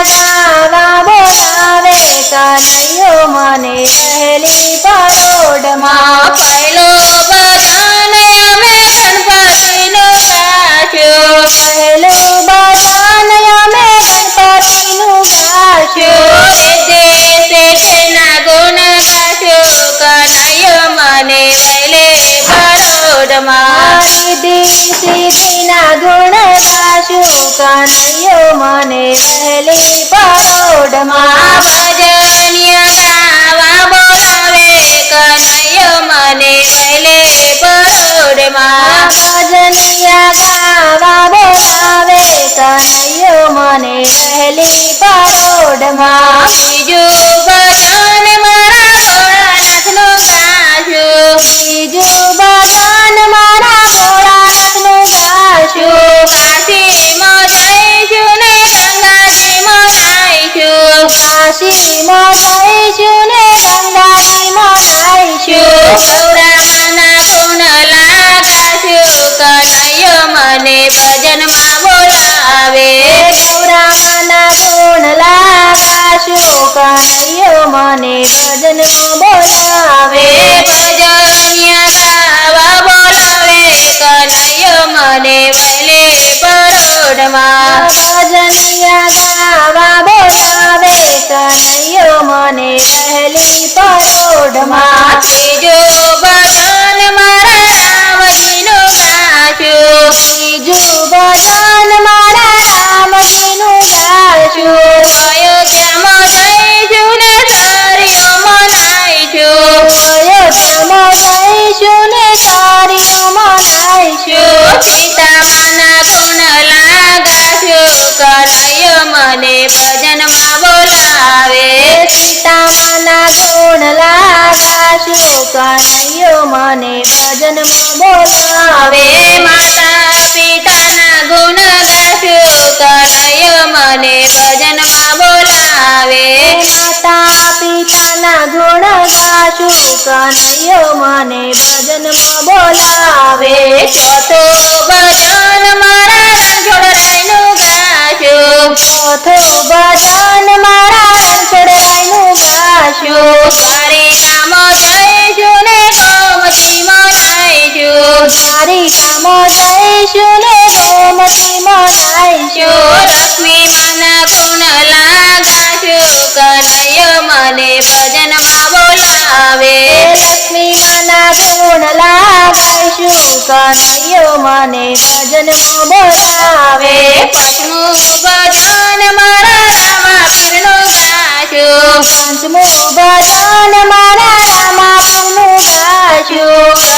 ગાવા બોલાવે કનૈયો મને વહેલી પરોઢમાં પહેલો ભજન અમે ગણપતિનું ગાશું પહેલું ભજન અમે ગણપતિનું ગાશું સિદ્ધિ સિદ્ધિના ગુણ ગાશું કનૈયો મને વહેલે પરોઢમાં સિદ્ધિ સિદ્ધિના ગુણ ગાશું કનૈયો મને વહેલી પરોઢમાં ભજનિયા ગાવા બોલાવે કનૈયો મને વહેલે પરોઢમાં ભજનિયા ગાવા બોલાવે કનૈયો મને વહેલી પરોઢમાં બીજું ભજન મારા ભોળાનાથનું ગાશું બીજું ભજન મારા ભોળાનાથનું ગાશું કાશીમાં જઈશું ને ગંગાજીમાં નાહીશું કાશીમાં જઈશું ને ગંગાજીમાં નાહીશું ગૌરાના ગુણ લાગાશું કનૈયો મને ભજનમાં બોલાવે ગૌરાના ગુણ લાગાશું કનૈયો મને ભજનમાં બોલાવે ભજનિયા ગાવા બોલાવે કનૈયો મને વહેલે પરોઢમાં ભજનિયા ગાવા બોલાવે કનૈયો મને વહેલી પરોઢમાં ત્રીજું ભજન મારા રામજીનું ગાશું ત્રીજું ભજન મારા રામજીનું ગાશું અયોધ્યામાં જઈશું ને સારીઓમાં નાહીશું અયોધ્યામાં જઈશું ને સારીઓમાં નાહીશું સીતામાના ગુણ લાગાશું કનૈયો મને ભજનમાં બોલાવે સીતામાના ગુણ લાગાશું કનૈયો મને ભજનમાં બોલાવે માતા પિતાના ગુણ ગાશું કનૈયો મને ભજનમાં બોલાવે માતા પિતાના ગુણ ગાશું કનૈયો મને ભજનમાં બોલાવે ચોથું ભજન મારા રણછોડરાયનું ગાશું ચોથું ભજન મારા રણછોડરાયનું ગાશું દ્વારિકામાં જઈશું ને ગોમતીમાં નાહીશું દ્વારિકામાં જઈશું ને ગોમતીમાં નાહીશું લક્ષ્મી માના ગુણ લાગાશું કનૈયો મને ભજનમાં બોલાવે લક્ષ્મી માના ગુણ લાગાઈશું કનૈયો મને ભજનમાં બોલાવે પાંચમું ભજન મારા રામાપીરનું ગાશું પંચમું ભજન મારા રામાપીરનું ગાશું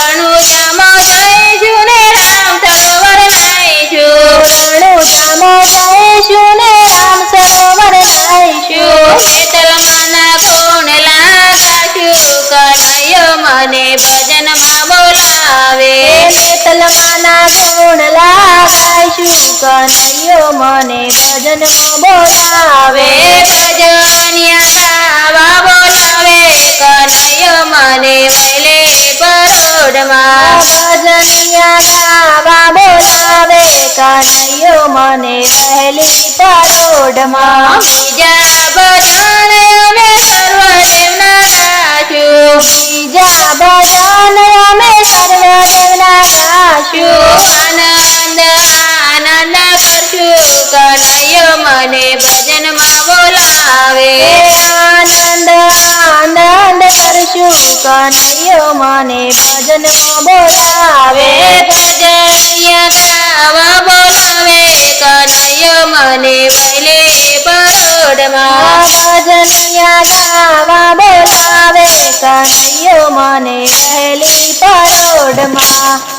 રણુજામાં જઈશું ને રામ સરોવર નાહીશું રણુજામાં જઈશું ને રામ સરોવર નાહીશું બેતલમાના ગુણ લાગાશું કનૈયો મને ભજનમાં બોલાવે બેતલમાના ગુણ લાગાઈશું કનૈયો મને ભજનમાં બોલાવે ભજનિયા ગાવા બોલાવે કનૈયો મને વહેલે પરોઢમાં ભજનિયા ગાવા બોલાવે કનૈયો મને વહેલી પરોઢમાં બીજા ભજન અમે સર્વદેવના ગાશું બીજા ભજન અમે સર્વદેવના ગાશું આનંદ આનંદ કરશું કનૈયો મને ભજનમાં બોલાવે આનંદ આનંદ કરશું કનૈયો મને ભજનમાં બોલાવે ભજનિયા ગાવા બોલાવે કનૈયો મને વહેલે પરોઢમાં ભજનિયા ગાવા બોલાવે કનૈયો મને વહેલી પરોઢમાં